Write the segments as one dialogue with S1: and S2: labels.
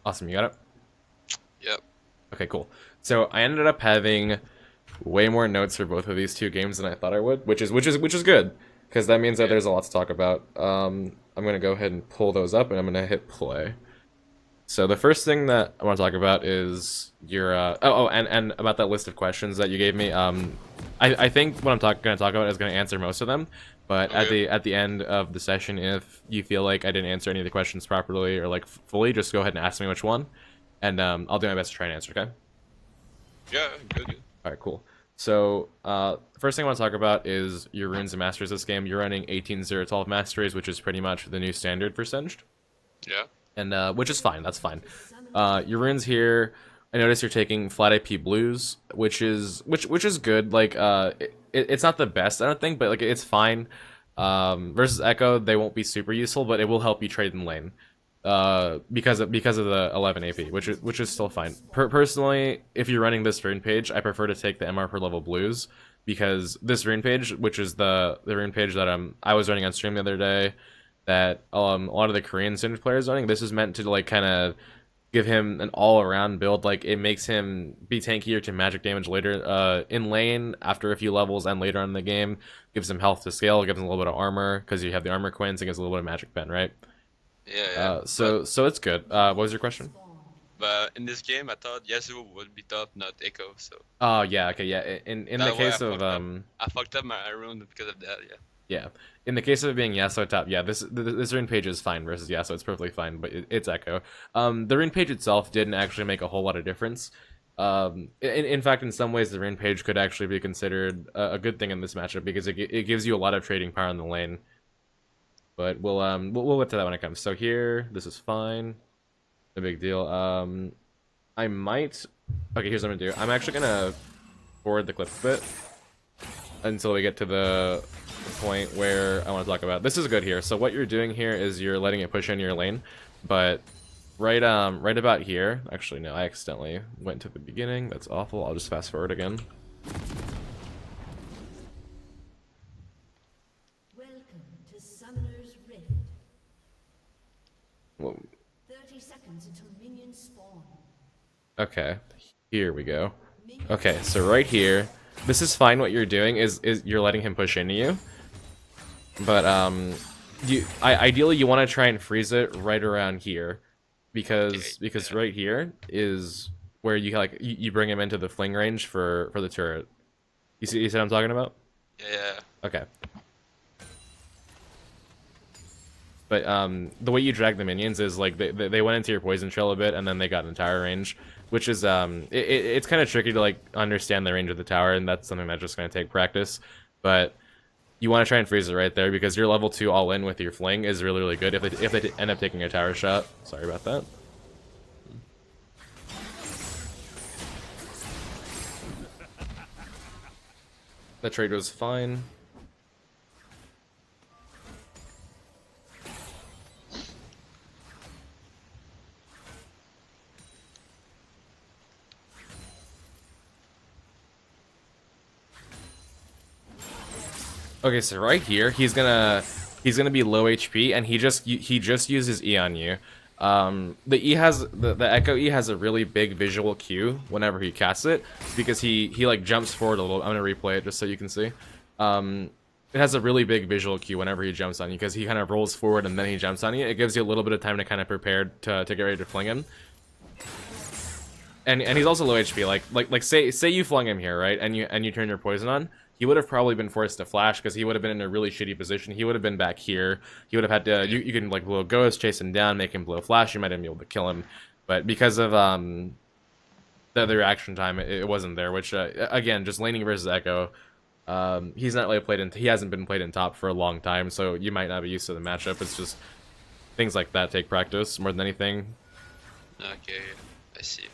S1: Awesome, you got it?
S2: Yep.
S1: Okay, cool. So I ended up having way more notes for both of these two games than I thought I would, which is good, because that means that
S2: Okay.
S1: there's a lot to talk about. I'm gonna go ahead and pull those up, and I'm gonna hit play. So the first thing that I want to talk about is your and about that list of questions that you gave me. I think what I'm going to talk about is going to answer most of them, but
S2: Okay.
S1: at the end of the session, if you feel like I didn't answer any of the questions properly or like fully, just go ahead and ask me which one, and I'll do my best to try and answer. Okay.
S2: Yeah. Good. Good.
S1: All right. Cool. So first thing I want to talk about is your runes and masters. This game, you're running 18-0-12 masteries, which is pretty much the new standard for Singed,
S2: Yeah.
S1: and which is fine. That's fine. Your runes here. I notice you're taking flat AP blues, which is good. Like it's not the best, I don't think, but like it's fine. Versus Ekko, they won't be super useful, but it will help you trade in lane. Because of the 11 AP, which is still fine. Personally, if you're running this rune page, I prefer to take the MR per level blues because this rune page, which is the rune page that I was running on stream the other day, that a lot of the Korean Singed players running. This is meant to like kind of give him an all-around build. Like it makes him be tankier to magic damage later in lane after a few levels and later on in the game. Gives him health to scale, gives him a little bit of armor because you have the armor coins and gives a little bit of magic pen, right?
S2: Yeah. Yeah.
S1: So it's good. What was your question?
S2: But in this game, I thought Yasuo would be top, not Ekko. So
S1: Oh yeah, okay, yeah. In the
S2: that's why I
S1: case of
S2: fucked up. I fucked up my rune because of that. Yeah.
S1: yeah, in the case of it being Yasuo top, yeah, this rune page is fine versus Yasuo. It's perfectly fine, but it's Ekko. The rune page itself didn't actually make a whole lot of difference. In fact, in some ways, the rune page could actually be considered a good thing in this matchup because it gives you a lot of trading power in the lane. But we'll get to that when it comes. So here, this is fine, no big deal. I might. Okay, here's what I'm gonna do. I'm actually gonna forward the clip a bit until we get to the point where I want to talk about. This is good here. So what you're doing here is you're letting it push in your lane, but right about here. Actually, no, I accidentally went to the beginning. That's awful. I'll just fast forward again.
S3: Welcome to Summoner's Rift.
S1: Whoa.
S3: 30 seconds until minions spawn.
S1: Okay, here we go. Okay, so right here, this is fine. What you're doing is you're letting him push into you, but ideally you want to try and freeze it right around here, because
S2: Yeah.
S1: right here is where you bring him into the fling range for the turret. You see what I'm talking about?
S2: Yeah.
S1: Okay. But the way you drag the minions is like they went into your poison trail a bit and then they got in tower range, which is it's kind of tricky to like understand the range of the tower, and that's something that's just going to take practice. But you want to try and freeze it right there because your level 2 all in with your fling is really good if they end up taking a tower shot. Sorry about that. The trade was fine. Okay, so right here, he's gonna be low HP, and he just uses E on you. The Ekko E has a really big visual cue whenever he casts it, because he like jumps forward a little. I'm gonna replay it just so you can see. It has a really big visual cue whenever he jumps on you, because he kind of rolls forward and then he jumps on you. It gives you a little bit of time to kind of prepare to get ready to fling him. And he's also low HP. Like say you flung him here, right? And you turn your poison on. He would have probably been forced to flash because he would have been in a really shitty position. He would have been back here. He would have had to. You can like blow ghost, chase him down, make him blow flash. You might have been able to kill him, but because of the reaction time, it wasn't there. Which again, just laning versus Ekko. He's not really played in. He hasn't been played in top for a long time, so you might not be used to the matchup. It's just things like that take practice more than anything.
S2: Okay. I see.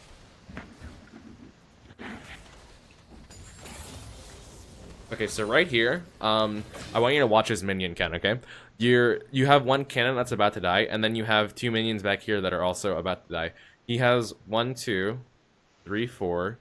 S1: Okay, so right here, I want you to watch his minion count, okay? You have one cannon that's about to die, and then you have two minions back here that are also about to die. He has 1, 2, 3, 4,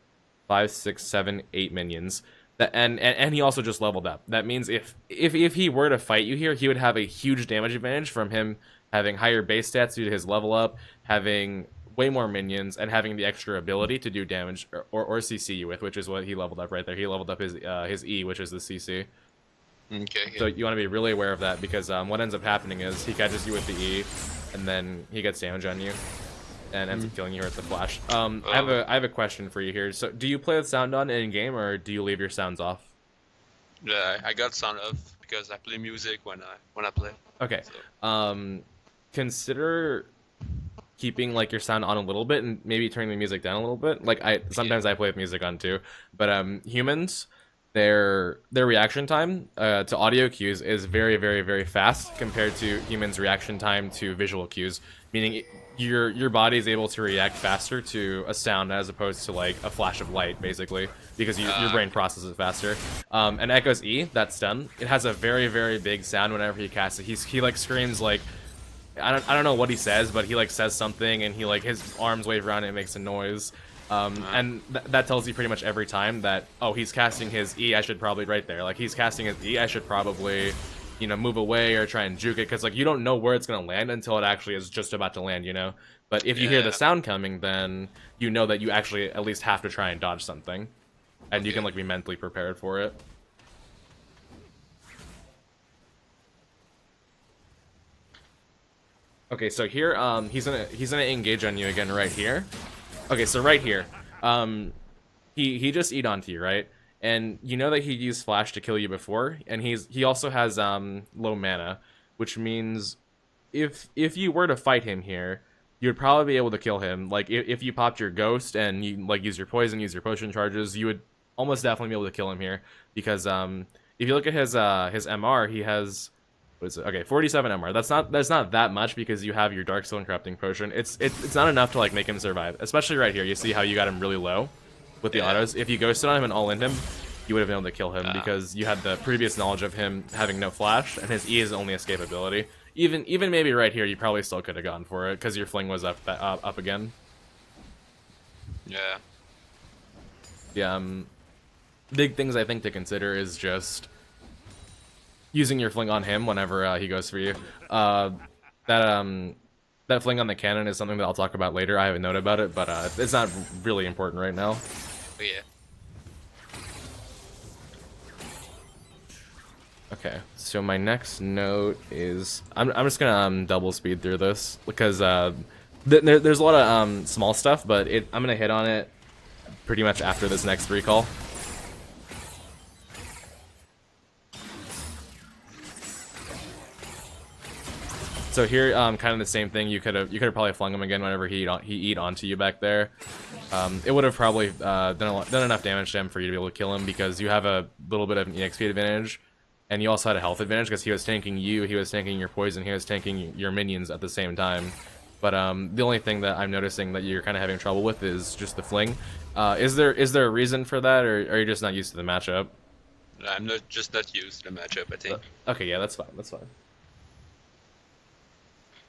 S1: 5, 6, 7, 8 minions. That and he also just leveled up. That means if he were to fight you here, he would have a huge damage advantage from him having higher base stats due to his level up, having way more minions and having the extra ability to do damage or CC you with, which is what he leveled up right there. He leveled up his E, which is the CC.
S2: Okay.
S1: So you want to be really aware of that, because what ends up happening is he catches you with the E, and then he gets damage on you, and ends up killing you with the flash. I have a question for you here. So do you play with sound on in game, or do you leave your sounds off?
S2: Yeah, I got sound off because I play music when I play.
S1: Okay.
S2: So.
S1: Consider keeping like your sound on a little bit and maybe turning the music down a little bit. Like sometimes I play with music on too, but humans, their reaction time to audio cues is very, very, very fast compared to humans' reaction time to visual cues. Meaning your body is able to react faster to a sound as opposed to like a flash of light, basically, because your brain processes it faster. And Ekko's E, that stun, it has a very, very big sound whenever he casts it. He like screams like, I don't know what he says, but he like says something, and he like his arms wave around and it makes a noise. And that tells you pretty much every time that, oh, he's casting his E, I should probably, right there, like he's casting his E, I should probably, you know, move away or try and juke it, because like you don't know where it's gonna land until it actually is just about to land, you know. But if you hear the sound coming, then you know that you actually at least have to try and dodge something, and you can like be mentally prepared for it. Okay, so here, he's gonna engage on you again right here. Okay, so right here, he just eat onto you, right? And you know that he used flash to kill you before, and he also has low mana, which means if you were to fight him here, you'd probably be able to kill him. Like if you popped your ghost and you like use your poison, use your potion charges, you would almost definitely be able to kill him here, because if you look at his MR, he has, what is it? Okay, 47 MR. That's not that much, because you have your Darkstone and Corrupting Potion. It's not enough to like make him survive. Especially right here, you see how you got him really low with the autos. If you ghosted on him and all in him, you would have been able to kill him, because you had the previous knowledge of him having no flash, and his E is only escape ability. Even maybe right here, you probably still could have gone for it, because your fling was up again.
S2: Yeah.
S1: Yeah. Big things I think to consider is just using your fling on him whenever he goes for you. That fling on the cannon is something that I'll talk about later. I have a note about it, but it's not really important right now.
S2: But yeah.
S1: Okay, so my next note is I'm just gonna double speed through this, because there's a lot of small stuff, but I'm gonna hit on it pretty much after this next recall. So here, kind of the same thing. You could have probably flung him again whenever he eat onto you back there. It would have probably done enough damage to him for you to be able to kill him, because you have a little bit of an EXP advantage, and you also had a health advantage because he was tanking you, he was tanking your poison, he was tanking your minions at the same time. But the only thing that I'm noticing that you're kind of having trouble with is just the fling. Is there a reason for that, or are you just not used to the matchup?
S2: I'm just not used to the matchup, I think.
S1: Okay, yeah, that's fine. That's fine.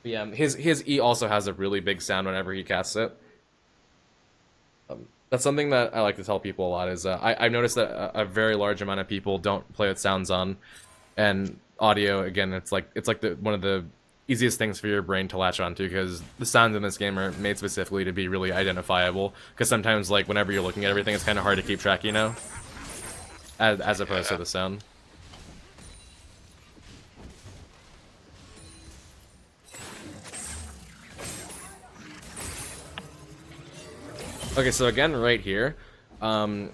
S1: Yeah, his E also has a really big sound whenever he casts it. That's something that I like to tell people a lot. Is I've noticed that a very large amount of people don't play with sounds on, and audio again. It's like one of the easiest things for your brain to latch onto, because the sounds in this game are made specifically to be really identifiable. Because sometimes, like whenever you're looking at everything, it's kind of hard to keep track, you know, as opposed to the sound. Okay, so again, right here, I'm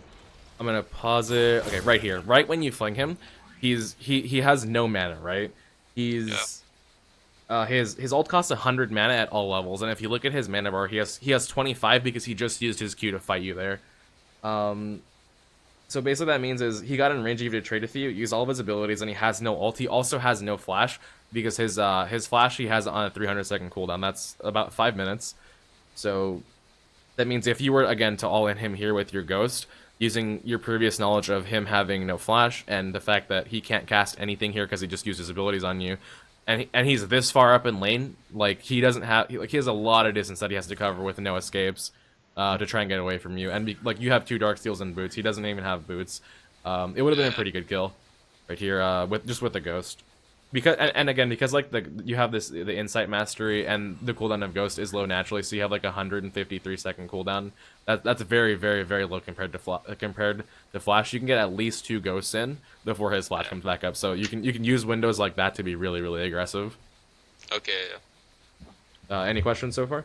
S1: gonna pause it. Okay, right here, right when you fling him, he has no mana, right? His ult costs 100 mana at all levels, and if you look at his mana bar, he has 25 because he just used his Q to fight you there. So basically that means is he got in range of you to trade with you, use all of his abilities, and he has no ult. He also has no flash, because his flash he has on a 300-second cooldown. That's about 5 minutes. So that means if you were, again, to all-in him here with your Ghost, using your previous knowledge of him having no flash, and the fact that he can't cast anything here because he just used his abilities on you, and he's this far up in lane, like, he doesn't have, he has a lot of distance that he has to cover with no escapes to try and get away from you. And, like, you have 2 Darksteels and boots. He doesn't even have boots. It would have been a pretty good kill right here with the Ghost. because and again, because like you have the insight mastery, and the cooldown of Ghost is low naturally, so you have like 153-second cooldown. That's very very low compared to Flash. You can get at least 2 ghosts in before his Flash comes back up. So you can use windows like that to be really aggressive.
S2: Okay. Yeah.
S1: Any questions so far?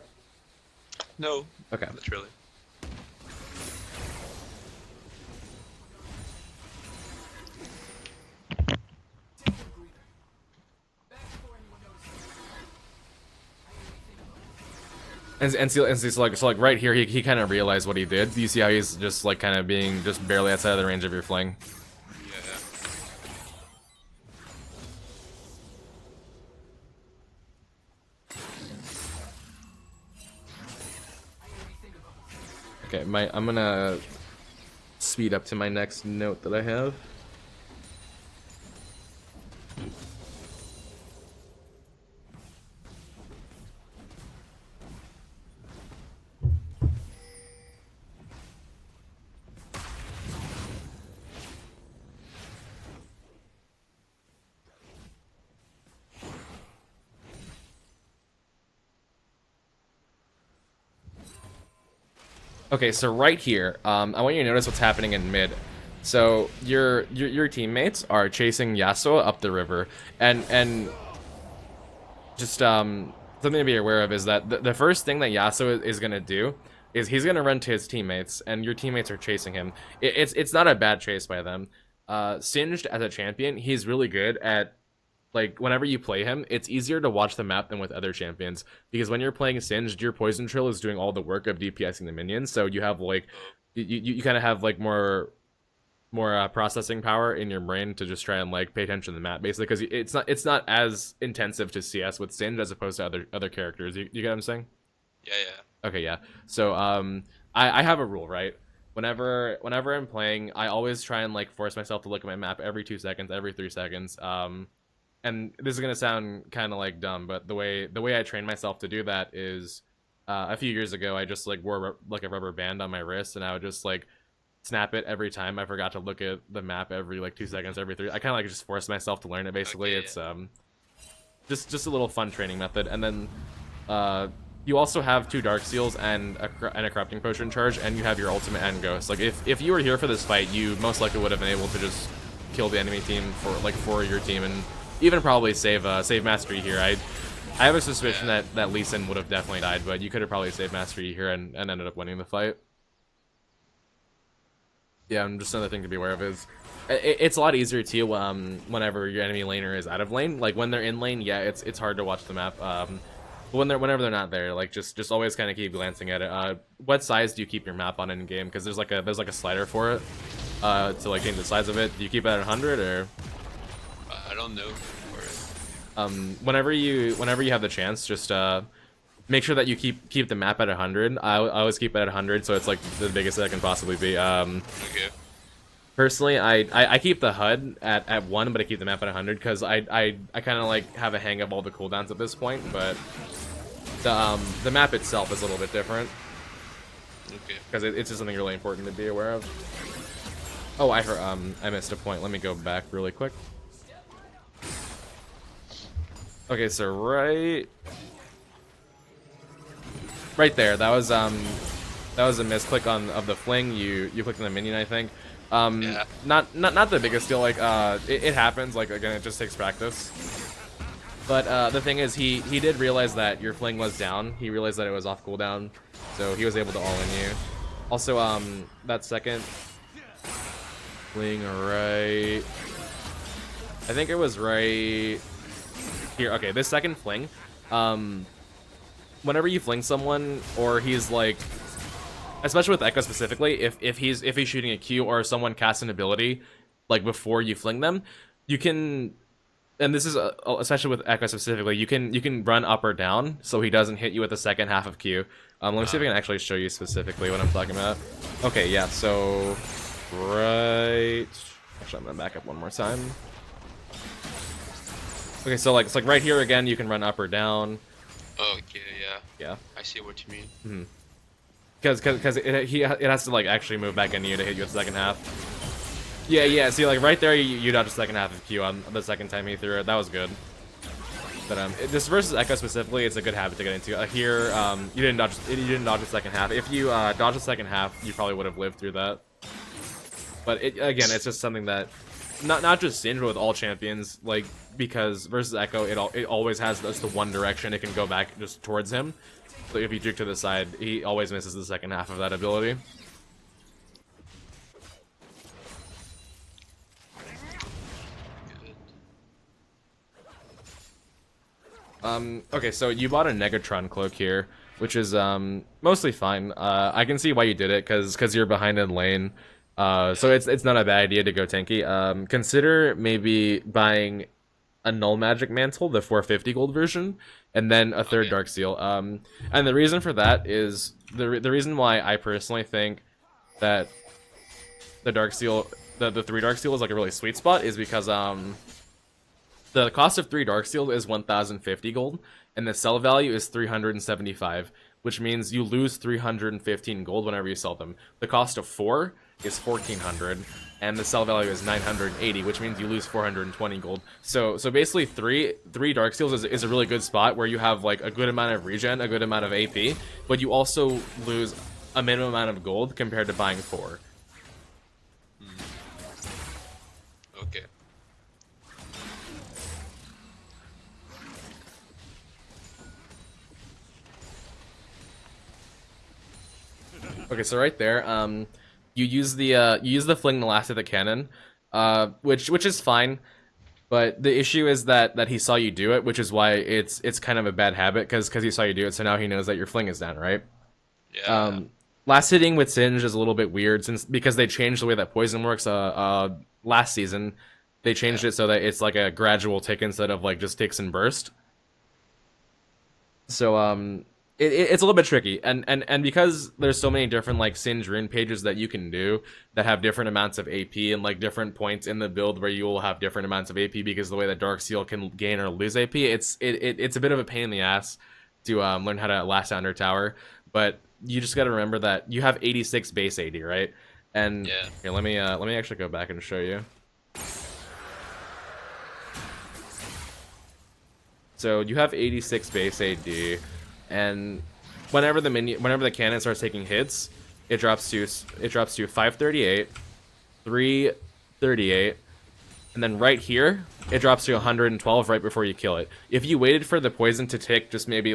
S2: No.
S1: Okay.
S2: Not really.
S1: And see, so like right here, he kind of realized what he did. Do you see how he's just like kind of being just barely outside of the range of your fling?
S2: Yeah.
S1: Okay, I'm gonna speed up to my next note that I have. Okay, so right here, I want you to notice what's happening in mid. So your teammates are chasing Yasuo up the river, and just something to be aware of is that the first thing that Yasuo is gonna do is he's gonna run to his teammates, and your teammates are chasing him. It's not a bad chase by them. Singed as a champion, he's really good at, like, whenever you play him, it's easier to watch the map than with other champions, because when you're playing Singed, your poison trail is doing all the work of DPSing the minions, so you have like you kind of have like more processing power in your brain to just try and like pay attention to the map, basically, because it's not as intensive to CS with Singed as opposed to other characters. You get what I'm saying?
S2: Yeah.
S1: Okay, yeah. So I have a rule, right? Whenever I'm playing, I always try and like force myself to look at my map every 2 seconds, every 3 seconds. And this is gonna sound kind of like dumb, but the way I train myself to do that is, a few years ago I just like wore like a rubber band on my wrist, and I would just like snap it every time I forgot to look at the map every like 2 seconds, every 3. I kind of like just forced myself to learn it, basically.
S2: Okay,
S1: It's just a little fun training method. And then you also have 2 Dark Seals and a Corrupting Potion charge, and you have your ultimate and Ghost. Like if you were here for this fight, you most likely would have been able to just kill the enemy team for your team, and even probably save Mastery here. I have a suspicion that Lee Sin would have definitely died, but you could have probably saved Mastery here and ended up winning the fight. Yeah, and just another thing to be aware of is it's a lot easier too whenever your enemy laner is out of lane. Like when they're in lane, yeah, it's hard to watch the map. But whenever they're not there, like just always kind of keep glancing at it. What size do you keep your map on in game? Because there's like a slider for it to like change the size of it. Do you keep it at 100 or?
S2: I don't know.
S1: Whenever you have the chance, just make sure that you keep the map at 100. I always keep it at 100, so it's like the biggest that it can possibly be.
S2: Okay.
S1: Personally, I keep the HUD at 1, but I keep the map at 100 because I kind of like have a hang of all the cooldowns at this point, but the map itself is a little bit different.
S2: Okay.
S1: Because it's just something really important to be aware of. Oh, I missed a point. Let me go back really quick. Okay, so right there, that was a misclick of the fling. You clicked on the minion, I think.
S2: Yeah.
S1: Not the biggest deal. Like it happens. Like again, it just takes practice. But the thing is, he did realize that your fling was down. He realized that it was off cooldown, so he was able to all in you. Also, that second fling right, I think it was right here. Okay, this second fling, whenever you fling someone, or he's like, especially with Ekko specifically, if he's shooting a Q or someone casts an ability like before you fling them, you can, and this is especially with Ekko specifically, you can run up or down so he doesn't hit you with the second half of Q. Let me see if I can actually show you specifically what I'm talking about. Okay, yeah, so right, actually I'm gonna back up one more time. Okay, so like it's like right here again, you can run up or down.
S2: Oh, okay, yeah.
S1: Yeah.
S2: I see what you mean.
S1: Because it has to like actually move back into you to hit you with the second half. Yeah. See, like right there, you dodged the second half of Q on the second time he threw it. That was good. But this versus Ekko specifically, it's a good habit to get into. Here, you didn't dodge the second half. If you dodged the second half, you probably would have lived through that. But again, it's just something that not just Singe, but with all champions, like, because versus Ekko, it always has just the one direction it can go back just towards him. So if you juke to the side, he always misses the second half of that ability. Okay, so you bought a Negatron cloak here, which is mostly fine. I can see why you did it, because you're behind in lane. So it's not a bad idea to go tanky. Consider maybe buying a Null Magic Mantle, the 450 gold version, and then a third Dark Seal. And the reason for that is the reason why I personally think that the Dark Seal, the 3 Dark Seal is like a really sweet spot is because the cost of 3 Dark Seal is 1,050 gold, and the sell value is 375, which means you lose 315 gold whenever you sell them. The cost of 4 is 1,400, and the sell value is 980, which means you lose 420 gold. So basically, three Dark Seals is a really good spot where you have like a good amount of regen, a good amount of AP, but you also lose a minimum amount of gold compared to buying 4.
S2: Okay.
S1: Okay, so right there, you use the fling the last of the cannon, which is fine, but the issue is that he saw you do it, which is why it's kind of a bad habit, because he saw you do it, so now he knows that your fling is down, right?
S2: Yeah.
S1: Last hitting with Singe is a little bit weird because they changed the way that poison works. Last season they changed it so that it's like a gradual tick instead of like just ticks and burst. So it's a little bit tricky, and because there's so many different like Singe rune pages that you can do that have different amounts of AP and like different points in the build where you will have different amounts of AP because the way that Dark Seal can gain or lose AP, it's a bit of a pain in the ass to learn how to last under tower. But you just got to remember that you have 86 base AD, right? And here, let me actually go back and show you. So you have 86 base AD, and whenever the cannon starts taking hits, it drops to 538, 338, and then right here it drops to 112 right before you kill it. If you waited for the poison to tick just maybe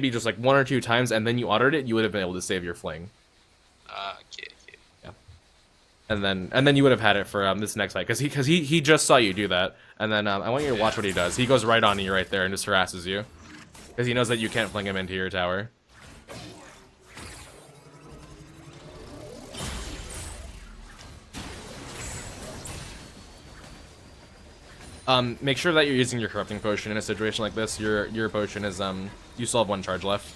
S1: just like 1 or 2 times and then you autoed it, you would have been able to save your fling.
S2: Okay.
S1: Yeah. And then you would have had it for this next fight because he just saw you do that. And then I want you to watch what he does. He goes right on you right there and just harasses you because he knows that you can't fling him into your tower. Make sure that you're using your corrupting potion in a situation like this. Your potion is you still have 1 charge left.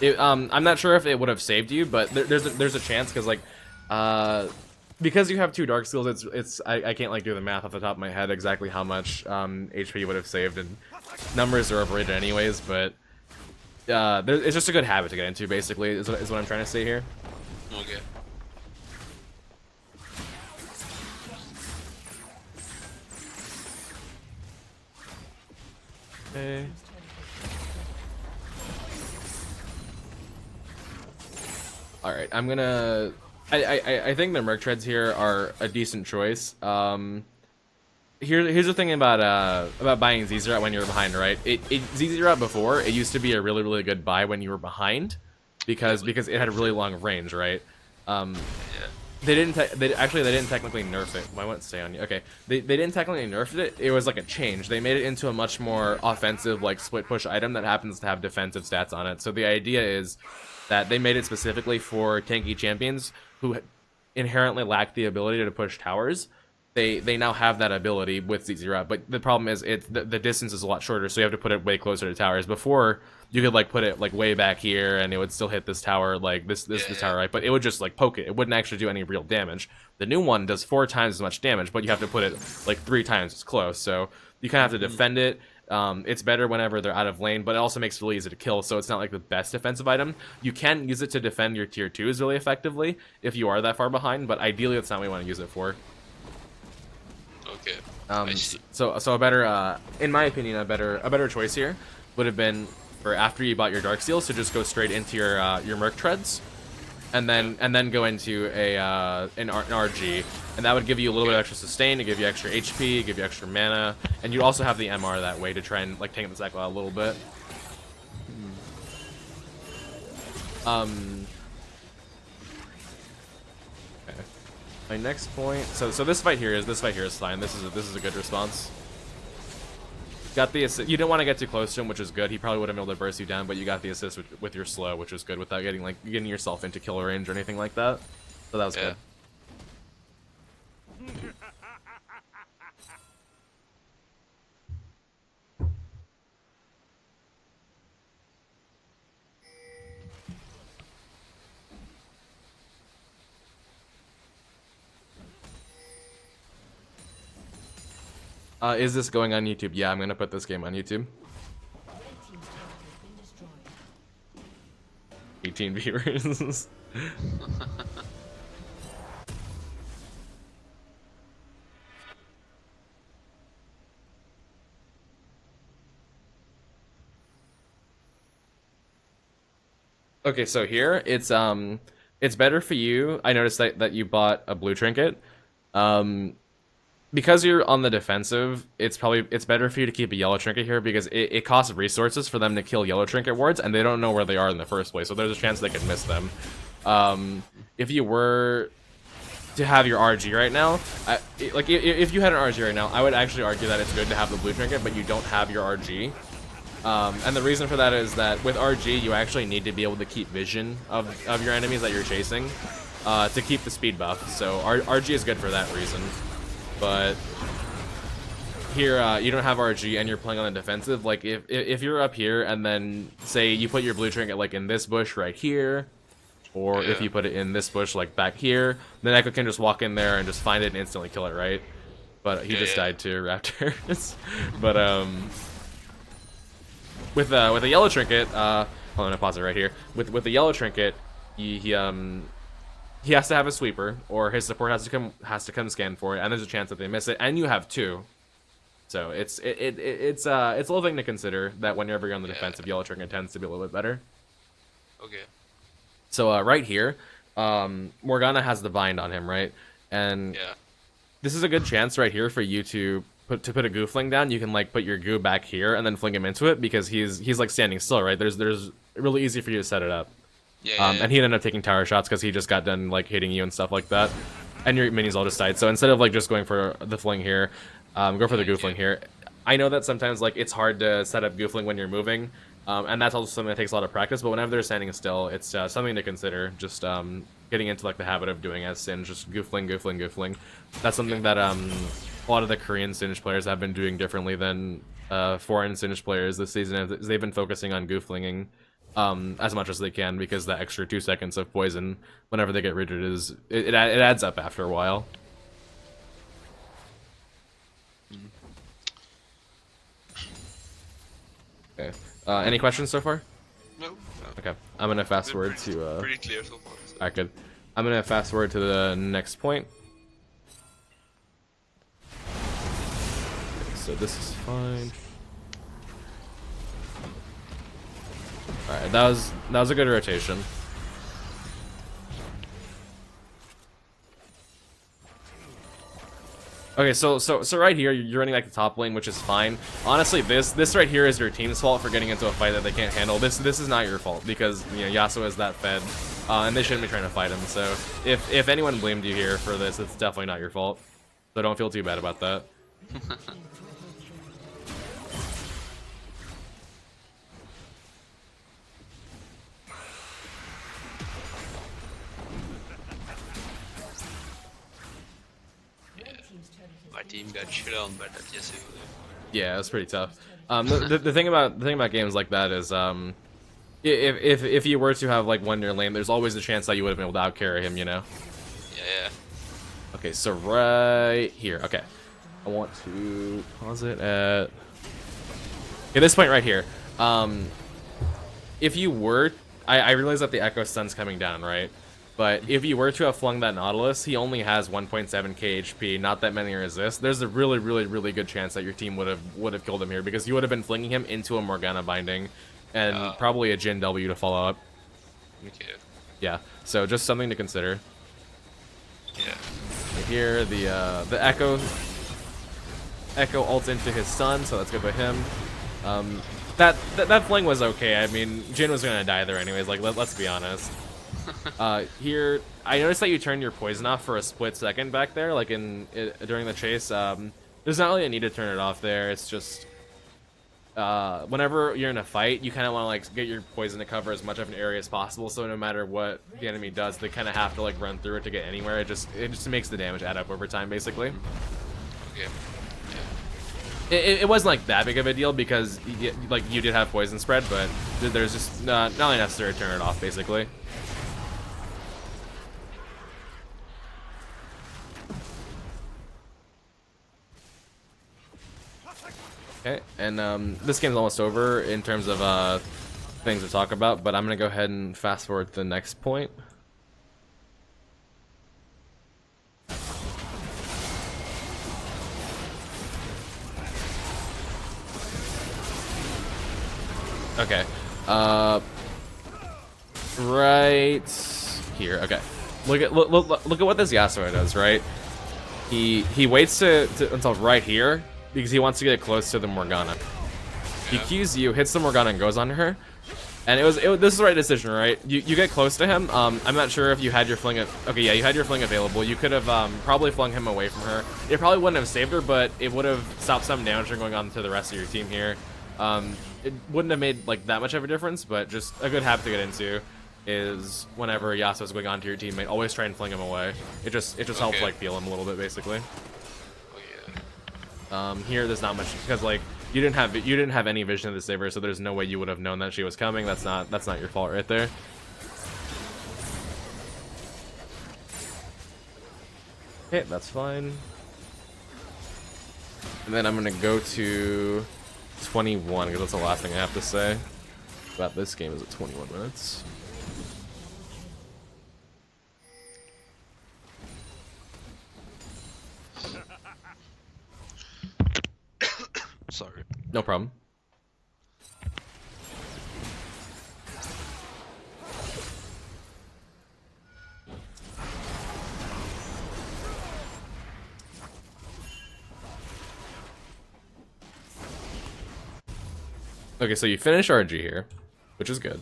S2: Okay.
S1: I'm not sure if it would have saved you, but there's a chance because like because you have 2 dark seals, I can't like do the math off the top of my head exactly how much HP you would have saved, and numbers are overrated anyways, but it's just a good habit to get into, basically, is what I'm trying to say here.
S2: Okay.
S1: Okay. Alright, I'm gonna... I think the Merc Treads here are a decent choice. Here's the thing about buying Z-Zerat when you're behind, right? Z-Zerat before, it used to be a really good buy when you were behind, because it had a really long range, right?
S2: Yeah.
S1: They didn't technically nerf it. Why won't it stay on you? Okay, they didn't technically nerf it. It was like a change. They made it into a much more offensive, like split push item that happens to have defensive stats on it. So the idea is that they made it specifically for tanky champions who inherently lack the ability to push towers. They now have that ability with Z-Zerat, but the problem is the distance is a lot shorter, so you have to put it way closer to towers. Before, you could like put it like way back here, and it would still hit this tower, like this tower, right? But it would just like poke it. It wouldn't actually do any real damage. The new one does 4 times as much damage, but you have to put it like 3 times as close. So you kind of have to defend it, It's better whenever they're out of lane, but it also makes it really easy to kill, so it's not like the best defensive item. You can use it to defend your tier 2s really effectively if you are that far behind, but ideally that's not what you want to use it for.
S2: Okay. I see.
S1: So a better, in my opinion, a better choice here would have been for after you bought your Darksteel, so just go straight into your Merc Treads, and then go into an RG, and that would give you a little bit of extra sustain, to give you extra HP, give you extra mana, and you also have the MR that way to try and like tank the cycle out a little bit. Okay. My next point. So this fight here is fine. This is a good response. Got the assist. You didn't want to get too close to him, which is good. He probably would have been able to burst you down, but you got the assist with your slow, which is good without getting yourself into killer range or anything like that. So that was good. Is this going on YouTube? Yeah, I'm gonna put this game on YouTube.
S3: Red team's turret has been destroyed.
S1: 18 viewers. Okay, so here it's better for you. I noticed that you bought a blue trinket. Because you're on the defensive, it's better for you to keep a yellow trinket here because it costs resources for them to kill yellow trinket wards, and they don't know where they are in the first place, so there's a chance they could miss them. If you were to have your RG right now, if you had an RG right now, I would actually argue that it's good to have the blue trinket, but you don't have your RG. And the reason for that is that with RG, you actually need to be able to keep vision of your enemies that you're chasing to keep the speed buff, so RG is good for that reason. But here, you don't have RG and you're playing on the defensive. Like, if you're up here and then, say, you put your blue trinket, like, in this bush right here, or if you put it in this bush, like, back here, then Ekko can just walk in there and just find it and instantly kill it, right? But he just died to Raptors. But, with a yellow trinket, hold on, I'm gonna pause it right here. With the yellow trinket, he has to have a sweeper, or his support has to come scan for it, and there's a chance that they miss it, and you have two. So it's a little thing to consider that whenever you're on the defensive, yellow trinket tends to be a little bit better.
S2: Okay.
S1: So right here, Morgana has the bind on him, right? And this is a good chance right here for you to put a goo fling down. You can like put your goo back here and then fling him into it because he's like standing still, right? There's really easy for you to set it up. And he ended up taking tower shots because he just got done like hitting you and stuff like that, and your minis all just died. So instead of like just going for the fling here, go for the goo fling here. I know that sometimes like it's hard to set up goo fling when you're moving, and that's also something that takes a lot of practice. But whenever they're standing still, it's something to consider. Just getting into like the habit of doing as Singe, just goo fling, goo fling, goo fling. That's something that a lot of the Korean Singe players have been doing differently than foreign Singe players this season. They've been focusing on goo flinging as much as they can, because the extra 2 seconds of poison whenever they get rooted it adds up after a while. Okay. Any questions so far?
S2: No.
S1: Okay. I'm gonna fast forward to
S2: pretty clear so far. So.
S1: Alright, good. I'm gonna fast forward to the next point. Okay, so this is fine. Alright, that was a good rotation. Okay, so right here you're running like the top lane, which is fine. Honestly, this right here is your team's fault for getting into a fight that they can't handle. This is not your fault because you know Yasuo is that fed, and they shouldn't be trying to fight him. So if anyone blamed you here for this, it's definitely not your fault. So don't feel too bad about that.
S2: My team got shit on by that yesterday.
S1: Yeah, it was pretty tough. The thing about games like that is, if you were to have like one near lane, there's always a chance that you would have been able to outcarry him, you know.
S2: Yeah.
S1: Okay, so right here. Okay, I want to pause it at At this point right here, if you were, I realize that the Ekko stun's coming down, right? But if you were to have flung that Nautilus, he only has 1.7k HP, not that many resist. There's a really, really, really good chance that your team would have killed him here, because you would have been flinging him into a Morgana binding, and probably a Jhin W to follow up.
S2: Okay.
S1: Yeah, so just something to consider.
S2: Yeah.
S1: Right here, the Ekko ults into his stun, so that's good for him. That fling was okay. I mean, Jhin was gonna die there anyways. Like, let's be honest. Here, I noticed that you turned your poison off for a split second back there, like during the chase. There's not really a need to turn it off there. It's just whenever you're in a fight, you kind of want to like get your poison to cover as much of an area as possible. So no matter what the enemy does, they kind of have to like run through it to get anywhere. It just makes the damage add up over time, basically.
S2: Okay.
S1: It wasn't like that big of a deal because like you did have poison spread, but there's just not really necessary to turn it off, basically. Okay, and this game's almost over in terms of things to talk about, but I'm gonna go ahead and fast forward to the next point. Okay, right here. Okay, look at what this Yasuo does. Right, he waits until right here because he wants to get close to the Morgana. He Qs you, hits the Morgana, and goes onto her. And this is the right decision, right? You get close to him. I'm not sure if you had your fling. Okay, yeah, you had your fling available. You could have probably flung him away from her. It probably wouldn't have saved her, but it would have stopped some damage from going on to the rest of your team here. It wouldn't have made like that much of a difference, but just a good habit to get into is whenever Yasuo's going on to your teammate, always try and fling him away. It just helps like heal him a little bit, basically.
S2: Oh, yeah.
S1: Here there's not much because like you didn't have any vision of the saber, so there's no way you would have known that she was coming. That's not your fault right there. Okay, that's fine. And then I'm gonna go to 21 because that's the last thing I have to say about this game. Is at 21 minutes.
S2: Sorry.
S1: No problem. Okay, so you finish RG here, which is good.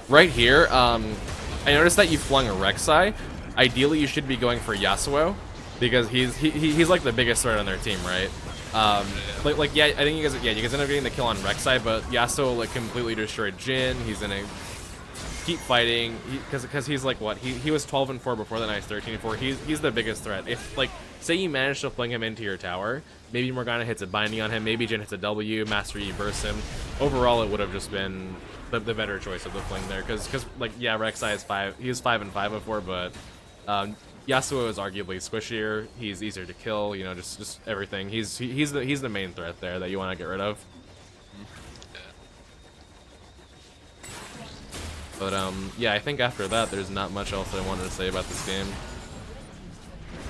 S1: Right here, I noticed that you flung a Rek'Sai. Ideally, you should be going for Yasuo, because he's like the biggest threat on their team, right? Yeah, I think you guys end up getting the kill on Rek'Sai, but Yasuo like completely destroyed Jhin. He's gonna keep fighting because he's like what he was 12-4 before that. Now he's 13-4. He's the biggest threat. If like say you manage to fling him into your tower, maybe Morgana hits a binding on him, maybe Jhin hits a W, Master Yi bursts him. Overall, it would have just been the better choice of the fling there, because like yeah, Rek'Sai is 5. He was 5-5 before, but Yasuo is arguably squishier. He's easier to kill. You know, just everything. He's the main threat there that you want to get rid of. But yeah, I think after that, there's not much else I wanted to say about this game.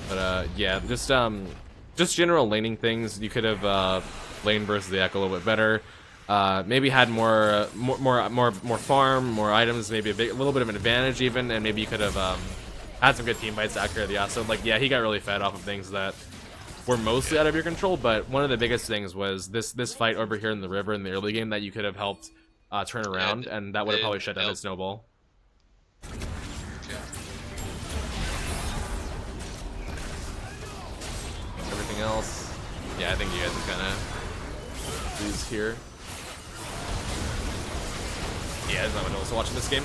S1: But yeah, just general laning things. You could have lane versus the Ekko a little bit better. Maybe had more farm, more items, maybe a little bit of an advantage even, and maybe you could have had some good team fights to accurate the Yasuo. Like yeah, he got really fed off of things that were mostly out of your control. But one of the biggest things was this fight over here in the river in the early game that you could have helped turn around, and that would have probably shut down his snowball. Everything else, yeah, I think you guys are kind of lose here. Yeah, there's not much else to watch in this game.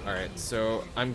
S1: All right, so I'm